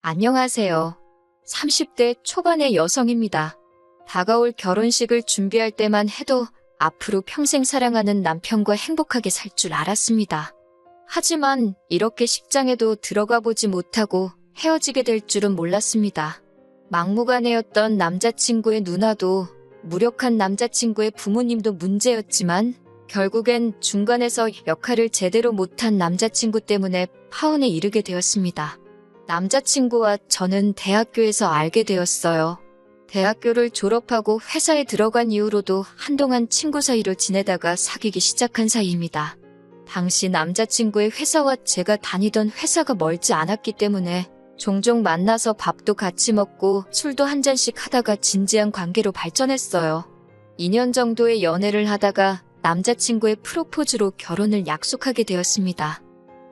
안녕하세요. 30대 초반의 여성입니다. 다가올 결혼식을 준비할 때만 해도 앞으로 평생 사랑하는 남편과 행복하게 살 줄 알았습니다. 하지만 이렇게 식장에도 들어가 보지 못하고 헤어지게 될 줄은 몰랐습니다. 막무가내였던 남자친구의 누나도 무력한 남자친구의 부모님도 문제였지만 결국엔 중간에서 역할을 제대로 못한 남자친구 때문에 파혼에 이르게 되었습니다. 남자친구와 저는 대학교에서 알게 되었어요. 대학교를 졸업하고 회사에 들어간 이후로도 한동안 친구 사이로 지내다가 사귀기 시작한 사이입니다. 당시 남자친구의 회사와 제가 다니던 회사가 멀지 않았기 때문에 종종 만나서 밥도 같이 먹고 술도 한 잔씩 하다가 진지한 관계로 발전했어요. 2년 정도의 연애를 하다가 남자친구의 프로포즈로 결혼을 약속하게 되었습니다.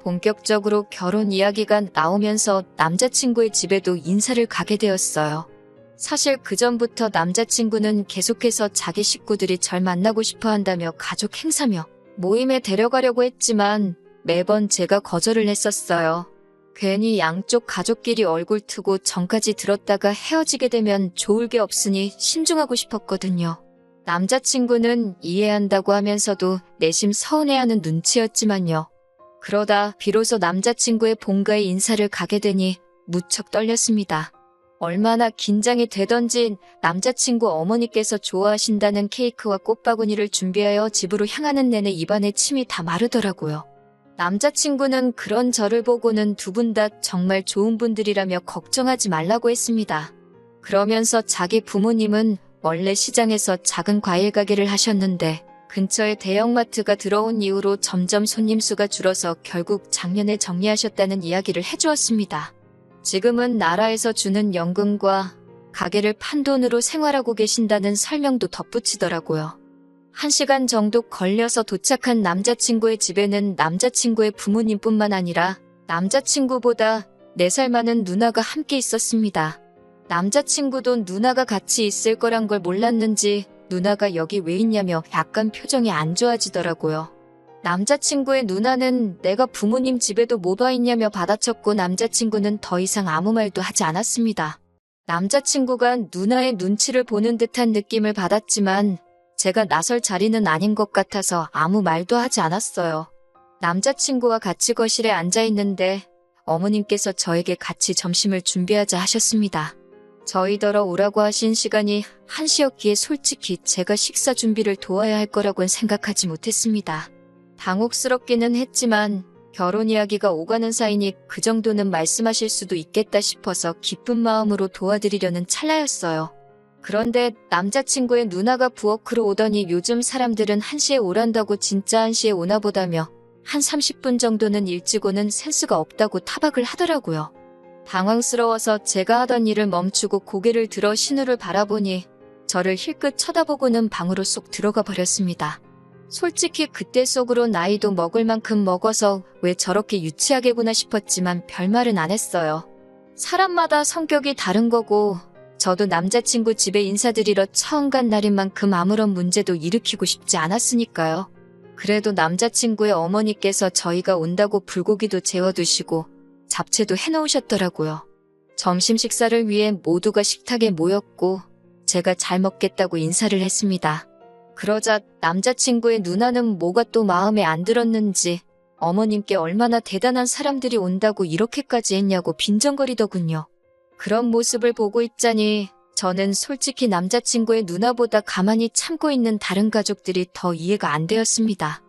본격적으로 결혼 이야기가 나오면서 남자친구의 집에도 인사를 가게 되었어요. 사실 그전부터 남자친구는 계속해서 자기 식구들이 절 만나고 싶어 한다며 가족 행사며 모임에 데려가려고 했지만 매번 제가 거절을 했었어요. 괜히 양쪽 가족끼리 얼굴 트고 전까지 들었다가 헤어지게 되면 좋을 게 없으니 신중하고 싶었거든요. 남자친구는 이해한다고 하면서도 내심 서운해하는 눈치였지만요. 그러다 비로소 남자친구의 본가에 인사를 가게 되니 무척 떨렸습니다. 얼마나 긴장이 되던지 남자친구 어머니께서 좋아하신다는 케이크와 꽃바구니를 준비하여 집으로 향하는 내내 입안에 침이 다 마르더라고요. 남자친구는 그런 저를 보고는 두 분 다 정말 좋은 분들이라며 걱정하지 말라고 했습니다. 그러면서 자기 부모님은 원래 시장에서 작은 과일 가게를 하셨는데 근처에 대형마트가 들어온 이후로 점점 손님 수가 줄어서 결국 작년에 정리하셨다는 이야기를 해주었습니다. 지금은 나라에서 주는 연금과 가게를 판 돈으로 생활하고 계신다는 설명도 덧붙이더라고요. 1시간 정도 걸려서 도착한 남자친구의 집에는 남자친구의 부모님뿐만 아니라 남자친구보다 4살 많은 누나가 함께 있었습니다. 남자친구도 누나가 같이 있을 거란 걸 몰랐는지 누나가 여기 왜 있냐며 약간 표정이 안 좋아지더라고요. 남자친구의 누나는 내가 부모님 집에도 못 와 있냐며 받아쳤고 남자친구는 더 이상 아무 말도 하지 않았습니다. 남자친구가 누나의 눈치를 보는 듯한 느낌을 받았지만 제가 나설 자리는 아닌 것 같아서 아무 말도 하지 않았어요. 남자친구와 같이 거실에 앉아 있는데 어머님께서 저에게 같이 점심을 준비하자 하셨습니다. 저희더러 오라고 하신 시간이 1시였기에 솔직히 제가 식사 준비를 도와야 할 거라고는 생각하지 못했습니다. 당혹스럽기는 했지만 결혼 이야기가 오가는 사이니 그 정도는 말씀하실 수도 있겠다 싶어서 기쁜 마음으로 도와드리려는 찰나였어요. 그런데 남자친구의 누나가 부엌으로 오더니 요즘 사람들은 1시에 오란다고 진짜 1시에 오나 보다며 한 30분 정도는 일찍 오는 센스가 없다고 타박을 하더라고요. 당황스러워서 제가 하던 일을 멈추고 고개를 들어 신우를 바라보니 저를 힐끗 쳐다보고는 방으로 쏙 들어가 버렸습니다. 솔직히 그때 속으로 나이도 먹을 만큼 먹어서 왜 저렇게 유치하게구나 싶었지만 별말은 안 했어요. 사람마다 성격이 다른 거고 저도 남자친구 집에 인사드리러 처음 간 날인 만큼 아무런 문제도 일으키고 싶지 않았으니까요. 그래도 남자친구의 어머니께서 저희가 온다고 불고기도 재워두시고 잡채도 해놓으셨더라고요. 점심 식사를 위해 모두가 식탁에 모였고 제가 잘 먹겠다고 인사를 했습니다. 그러자 남자친구의 누나는 뭐가 또 마음에 안 들었는지 어머님께 얼마나 대단한 사람들이 온다고 이렇게까지 했냐고 빈정거리더군요. 그런 모습을 보고 있자니 저는 솔직히 남자친구의 누나보다 가만히 참고 있는 다른 가족들이 더 이해가 안 되었습니다.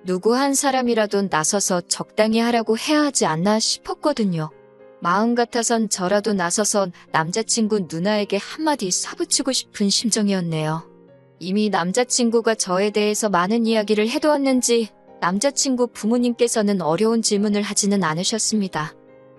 누구 한 사람이라도 나서서 적당히 하라고 해야 하지 않나 싶었거든요. 마음 같아선 저라도 나서서 남자친구 누나에게 한마디 쏴붙이고 싶은 심정이었네요. 이미 남자친구가 저에 대해서 많은 이야기를 해두었는지 남자친구 부모님께서는 어려운 질문을 하지는 않으셨습니다.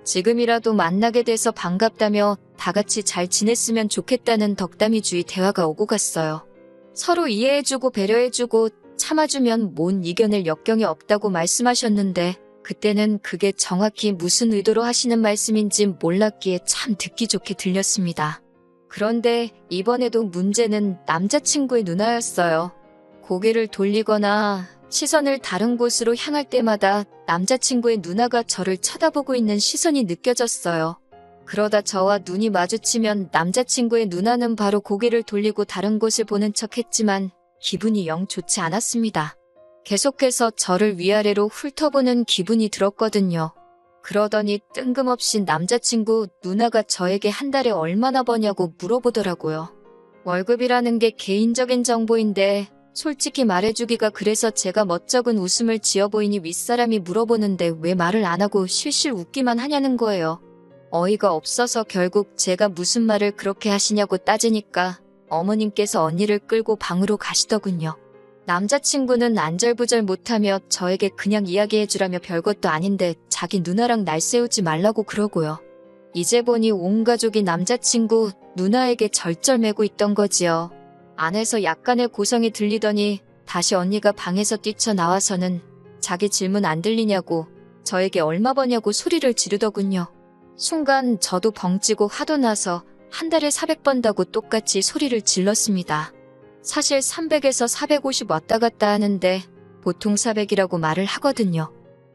지금이라도 만나게 돼서 반갑다며 다 같이 잘 지냈으면 좋겠다는 덕담이주의 대화가 오고 갔어요. 서로 이해해주고 배려해주고 참아주면 뭔 이겨낼 역경이 없다고 말씀하셨는데 그때는 그게 정확히 무슨 의도로 하시는 말씀인지 몰랐기에 참 듣기 좋게 들렸습니다. 그런데 이번에도 문제는 남자친구의 누나였어요. 고개를 돌리거나 시선을 다른 곳으로 향할 때마다 남자친구의 누나가 저를 쳐다보고 있는 시선이 느껴졌어요. 그러다 저와 눈이 마주치면 남자친구의 누나는 바로 고개를 돌리고 다른 곳을 보는 척했지만 기분이 영 좋지 않았습니다. 계속해서 저를 위아래로 훑어보는 기분이 들었거든요. 그러더니 뜬금없이 남자친구 누나가 저에게 한 달에 얼마나 버냐고 물어보더라고요. 월급이라는 게 개인적인 정보인데 솔직히 말해주기가 그래서 제가 멋쩍은 웃음을 지어 보이니 윗사람이 물어보는데 왜 말을 안 하고 실실 웃기만 하냐는 거예요. 어이가 없어서 결국 제가 무슨 말을 그렇게 하시냐고 따지니까 어머님께서 언니를 끌고 방으로 가시더군요. 남자친구는 안절부절 못하며 저에게 그냥 이야기해주라며 별것도 아닌데 자기 누나랑 날 세우지 말라고 그러고요. 이제 보니 온 가족이 남자친구 누나에게 절절매고 있던 거지요. 안에서 약간의 고성이 들리더니 다시 언니가 방에서 뛰쳐나와서는 자기 질문 안 들리냐고 저에게 얼마 버냐고 소리를 지르더군요. 순간 저도 벙찌고 화도 나서 한 달에 400 번다고 똑같이 소리를 질렀습니다. 사실 300에서 450 왔다 갔다 하는데 보통 400이라고 말을 하거든요.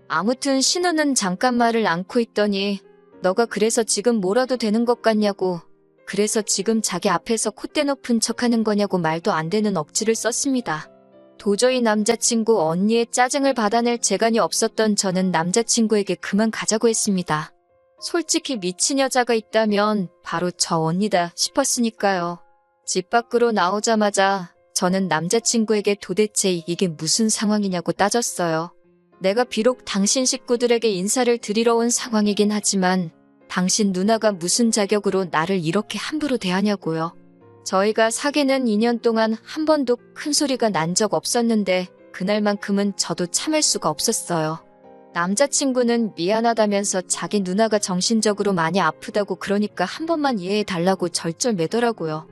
아무튼 신우는 잠깐 말을 않고 있더니 너가 그래서 지금 뭐라도 되는 것 같냐고, 그래서 지금 자기 앞에서 콧대 높은 척하는 거냐고 말도 안 되는 억지를 썼습니다. 도저히 남자친구 언니의 짜증을 받아낼 재간이 없었던 저는 남자친구에게 그만 가자고 했습니다. 솔직히 미친 여자가 있다면 바로 저 언니다 싶었으니까요. 집 밖으로 나오자마자 저는 남자친구에게 도대체 이게 무슨 상황이냐고 따졌어요. 내가 비록 당신 식구들에게 인사를 드리러 온 상황이긴 하지만 당신 누나가 무슨 자격으로 나를 이렇게 함부로 대하냐고요. 저희가 사귀는 2년 동안 한 번도 큰 소리가 난 적 없었는데 그날만큼은 저도 참을 수가 없었어요. 남자친구는 미안하다면서 자기 누나가 정신적으로 많이 아프다고 그러니까 한 번만 이해해달라고 절절매더라고요.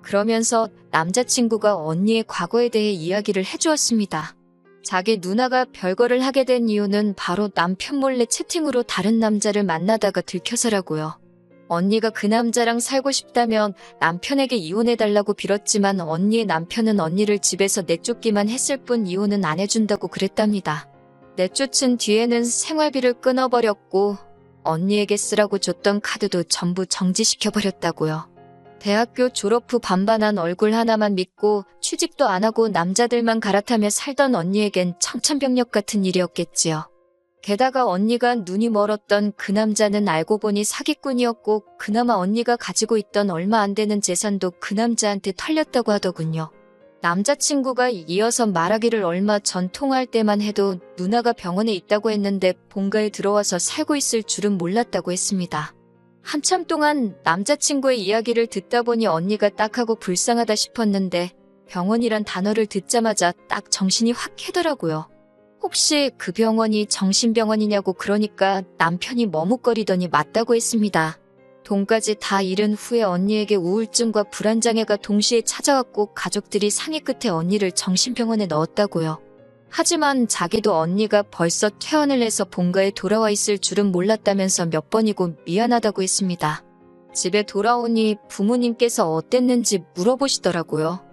그러면서 남자친구가 언니의 과거에 대해 이야기를 해주었습니다. 자기 누나가 별거를 하게 된 이유는 바로 남편 몰래 채팅으로 다른 남자를 만나다가 들켜서라고요. 언니가 그 남자랑 살고 싶다면 남편에게 이혼해달라고 빌었지만 언니의 남편은 언니를 집에서 내쫓기만 했을 뿐 이혼은 안 해준다고 그랬답니다. 내쫓은 뒤에는 생활비를 끊어버렸고 언니에게 쓰라고 줬던 카드도 전부 정지시켜버렸다고요. 대학교 졸업 후 반반한 얼굴 하나만 믿고 취직도 안 하고 남자들만 갈아타며 살던 언니에겐 청천벽력 같은 일이었겠지요. 게다가 언니가 눈이 멀었던 그 남자는 알고 보니 사기꾼이었고 그나마 언니가 가지고 있던 얼마 안 되는 재산도 그 남자한테 털렸다고 하더군요. 남자친구가 이어서 말하기를 얼마 전 통화할 때만 해도 누나가 병원에 있다고 했는데 본가에 들어와서 살고 있을 줄은 몰랐다고 했습니다. 한참 동안 남자친구의 이야기를 듣다 보니 언니가 딱하고 불쌍하다 싶었는데 병원이란 단어를 듣자마자 딱 정신이 확 깨더라고요. 혹시 그 병원이 정신병원이냐고 그러니까 남편이 머뭇거리더니 맞다고 했습니다. 돈까지 다 잃은 후에 언니에게 우울증과 불안장애가 동시에 찾아왔고 가족들이 상의 끝에 언니를 정신병원에 넣었다고요. 하지만 자기도 언니가 벌써 퇴원을 해서 본가에 돌아와 있을 줄은 몰랐다면서 몇 번이고 미안하다고 했습니다. 집에 돌아오니 부모님께서 어땠는지 물어보시더라고요.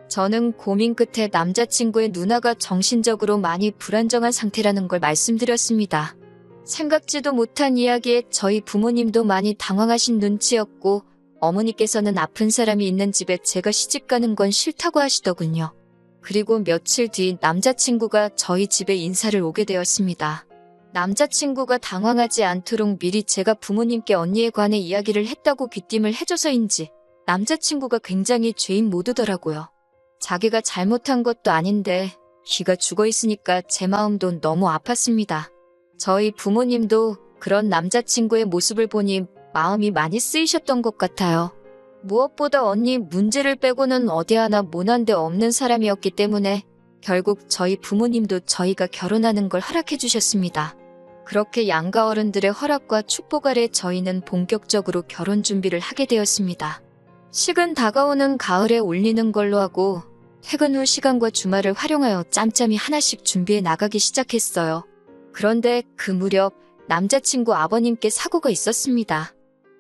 저는 고민 끝에 남자친구의 누나가 정신적으로 많이 불안정한 상태라는 걸 말씀드렸습니다. 생각지도 못한 이야기에 저희 부모님도 많이 당황하신 눈치였고 어머니께서는 아픈 사람이 있는 집에 제가 시집가는 건 싫다고 하시더군요. 그리고 며칠 뒤 남자친구가 저희 집에 인사를 오게 되었습니다. 남자친구가 당황하지 않도록 미리 제가 부모님께 언니에 관해 이야기를 했다고 귀띔을 해줘서인지 남자친구가 굉장히 죄인 모드더라고요. 자기가 잘못한 것도 아닌데 기가 죽어있으니까 제 마음도 너무 아팠습니다. 저희 부모님도 그런 남자친구의 모습을 보니 마음이 많이 쓰이셨던 것 같아요. 무엇보다 언니 문제를 빼고는 어디 하나 모난 데 없는 사람이었기 때문에 결국 저희 부모님도 저희가 결혼하는 걸 허락해 주셨습니다. 그렇게 양가 어른들의 허락과 축복 아래 저희는 본격적으로 결혼 준비를 하게 되었습니다. 식은 다가오는 가을에 올리는 걸로 하고 퇴근 후 시간과 주말을 활용하여 짬짬이 하나씩 준비해 나가기 시작했어요. 그런데 그 무렵 남자친구 아버님께 사고가 있었습니다.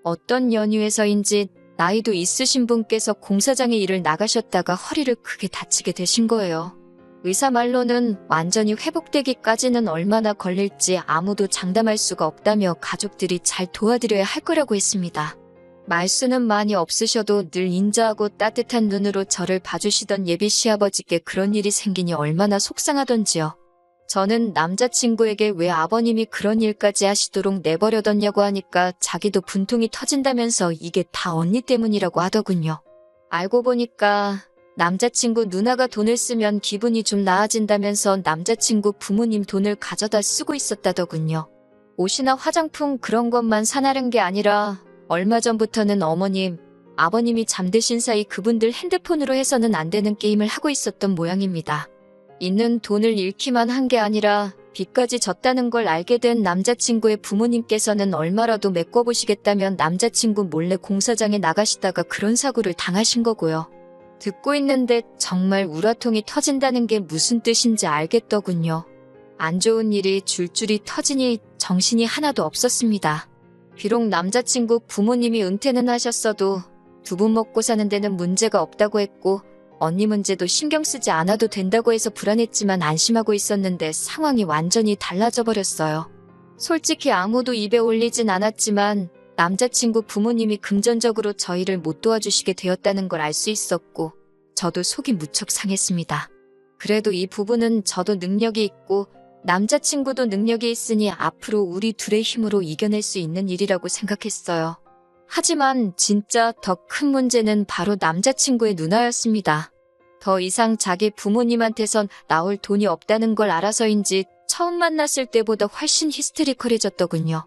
어떤 연유에서인지 나이도 있으신 분께서 공사장에 일을 나가셨다가 허리를 크게 다치게 되신 거예요. 의사 말로는 완전히 회복되기까지는 얼마나 걸릴지 아무도 장담할 수가 없다며 가족들이 잘 도와드려야 할 거라고 했습니다. 말수는 많이 없으셔도 늘 인자하고 따뜻한 눈으로 저를 봐주시던 예비 시아버지께 그런 일이 생기니 얼마나 속상하던지요. 저는 남자친구에게 왜 아버님이 그런 일까지 하시도록 내버려뒀냐고 하니까 자기도 분통이 터진다면서 이게 다 언니 때문이라고 하더군요. 알고 보니까 남자친구 누나가 돈을 쓰면 기분이 좀 나아진다면서 남자친구 부모님 돈을 가져다 쓰고 있었다더군요. 옷이나 화장품 그런 것만 사나른 게 아니라 얼마 전부터는 어머님, 아버님이 잠드신 사이 그분들 핸드폰으로 해서는 안 되는 게임을 하고 있었던 모양입니다. 있는 돈을 잃기만 한 게 아니라 빚까지 졌다는 걸 알게 된 남자친구의 부모님께서는 얼마라도 메꿔보시겠다면 남자친구 몰래 공사장에 나가시다가 그런 사고를 당하신 거고요. 듣고 있는데 정말 우라통이 터진다는 게 무슨 뜻인지 알겠더군요. 안 좋은 일이 줄줄이 터지니 정신이 하나도 없었습니다. 비록 남자친구 부모님이 은퇴는 하셨어도 두 분 먹고 사는 데는 문제가 없다고 했고 언니 문제도 신경 쓰지 않아도 된다고 해서 불안했지만 안심하고 있었는데 상황이 완전히 달라져 버렸어요. 솔직히 아무도 입에 올리진 않았지만 남자친구 부모님이 금전적으로 저희를 못 도와주시게 되었다는 걸 알 수 있었고 저도 속이 무척 상했습니다. 그래도 이 부부는 저도 능력이 있고 남자친구도 능력이 있으니 앞으로 우리 둘의 힘으로 이겨낼 수 있는 일이라고 생각했어요. 하지만 진짜 더 큰 문제는 바로 남자친구의 누나였습니다. 더 이상 자기 부모님한테선 나올 돈이 없다는 걸 알아서인지 처음 만났을 때보다 훨씬 히스테리컬해졌더군요.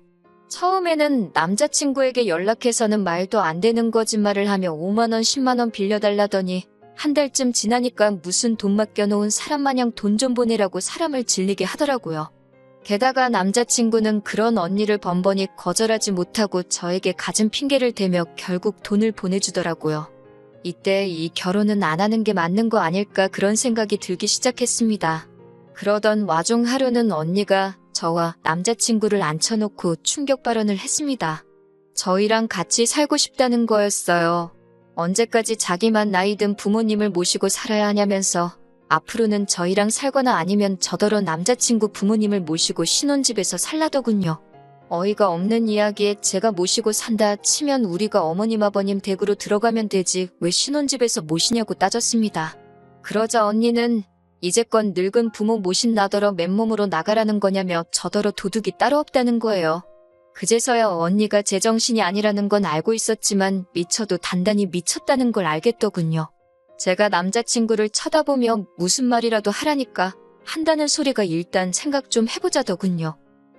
처음에는 남자친구에게 연락해서는 말도 안 되는 거짓말을 하며 5만원, 10만원 빌려달라더니 한 달쯤 지나니까 무슨 돈 맡겨놓은 사람 마냥 돈 좀 보내라고 사람을 질리게 하더라고요. 게다가 남자친구는 그런 언니를 번번이 거절하지 못하고 저에게 갖은 핑계를 대며 결국 돈을 보내주더라고요. 이때 이 결혼은 안 하는 게 맞는 거 아닐까 그런 생각이 들기 시작했습니다. 그러던 와중 하루는 언니가 저와 남자친구를 앉혀놓고 충격 발언을 했습니다. 저희랑 같이 살고 싶다는 거였어요. 언제까지 자기만 나이 든 부모님을 모시고 살아야 하냐면서 앞으로는 저희랑 살거나 아니면 저더러 남자친구 부모님을 모시고 신혼집에서 살라더군요. 어이가 없는 이야기에 제가 모시고 산다 치면 우리가 어머님 아버님 댁으로 들어가면 되지 왜 신혼집에서 모시냐고 따졌습니다. 그러자 언니는 이제껏 늙은 부모 모신 나더러 맨몸으로 나가라는 거냐며 저더러 도둑이 따로 없다는 거예요. 그제서야 언니가 제정신이 아니라는 건 알고 있었지만 미쳐도 단단히 미쳤다는 걸 알겠더군요. 제가 남자친구를 쳐다보며 무슨 말이라도 하라니까 한다는 소리가 일단 생각 좀 해보자더군요.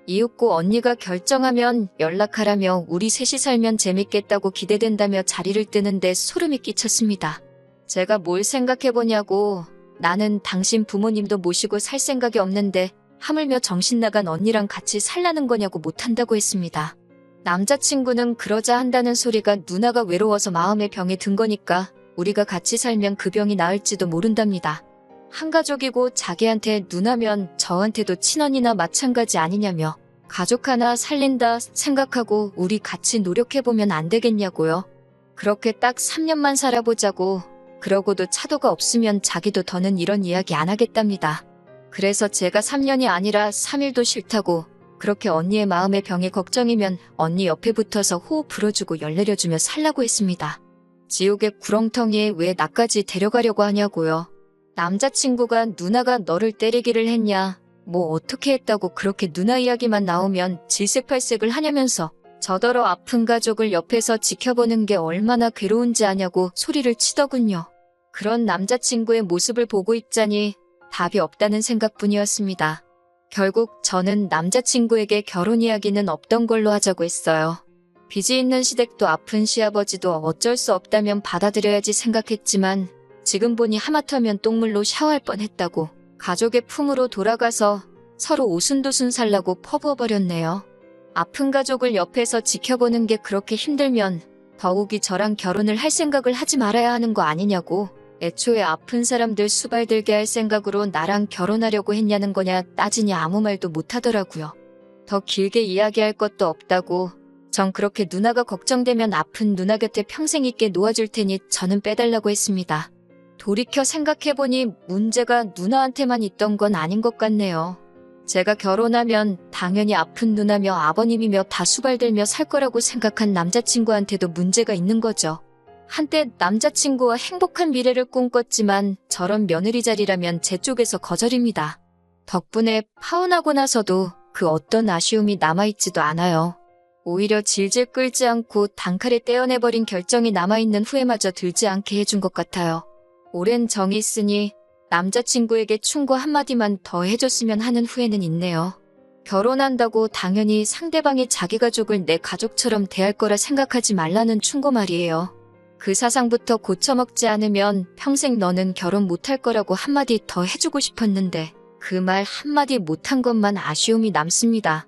이윽고 언니가 결정하면 연락하라며 우리 셋이 살면 재밌겠다고 기대된다며 자리를 뜨는데 소름이 끼쳤습니다. 제가 뭘 생각해보냐고 나는 당신 부모님도 모시고 살 생각이 없는데 하물며 정신 나간 언니랑 같이 살라는 거냐고 못한다고 했습니다. 남자친구는 그러자 한다는 소리가 누나가 외로워서 마음의 병에 든 거니까 우리가 같이 살면 그 병이 나을지도 모른답니다. 한 가족이고 자기한테 누나면 저한테도 친언니나 마찬가지 아니냐며 가족 하나 살린다 생각하고 우리 같이 노력해보면 안 되겠냐고요. 그렇게 딱 3년만 살아보자고 그러고도 차도가 없으면 자기도 더는 이런 이야기 안 하겠답니다. 그래서 제가 3년이 아니라 3일도 싫다고 그렇게 언니의 마음의 병에 걱정이면 언니 옆에 붙어서 호흡 불어주고 열 내려주며 살라고 했습니다. 지옥의 구렁텅이에 왜 나까지 데려가려고 하냐고요. 남자친구가 누나가 너를 때리기를 했냐, 뭐 어떻게 했다고 그렇게 누나 이야기만 나오면 질색팔색을 하냐면서 저더러 아픈 가족을 옆에서 지켜보는 게 얼마나 괴로운지 아냐고 소리를 치더군요. 그런 남자친구의 모습을 보고 있자니 답이 없다는 생각뿐이었습니다. 결국 저는 남자친구에게 결혼 이야기는 없던 걸로 하자고 했어요. 빚이 있는 시댁도 아픈 시아버지도 어쩔 수 없다면 받아들여야지 생각했지만 지금 보니 하마터면 똥물로 샤워할 뻔했다고 가족의 품으로 돌아가서 서로 오순도순 살라고 퍼부어버렸네요. 아픈 가족을 옆에서 지켜보는 게 그렇게 힘들면 더욱이 저랑 결혼을 할 생각을 하지 말아야 하는 거 아니냐고 애초에 아픈 사람들 수발들게 할 생각으로 나랑 결혼하려고 했냐는 거냐 따지니 아무 말도 못하더라고요. 더 길게 이야기할 것도 없다고 전 그렇게 누나가 걱정되면 아픈 누나 곁에 평생 있게 놓아줄 테니 저는 빼달라고 했습니다. 돌이켜 생각해보니 문제가 누나한테만 있던 건 아닌 것 같네요. 제가 결혼하면 당연히 아픈 누나며 아버님이며 다 수발들며 살 거라고 생각한 남자친구한테도 문제가 있는 거죠. 한때 남자친구와 행복한 미래를 꿈꿨지만 저런 며느리 자리라면 제 쪽에서 거절입니다. 덕분에 파혼하고 나서도 그 어떤 아쉬움이 남아있지도 않아요. 오히려 질질 끌지 않고 단칼에 떼어내버린 결정이 남아있는 후회마저 들지 않게 해준 것 같아요. 오랜 정이 있으니 남자친구에게 충고 한마디만 더 해줬으면 하는 후회는 있네요. 결혼한다고 당연히 상대방이 자기 가족을 내 가족처럼 대할 거라 생각하지 말라는 충고 말이에요. 그 사상부터 고쳐먹지 않으면 평생 너는 결혼 못할 거라고 한마디 더 해주고 싶었는데 그 말 한마디 못한 것만 아쉬움이 남습니다.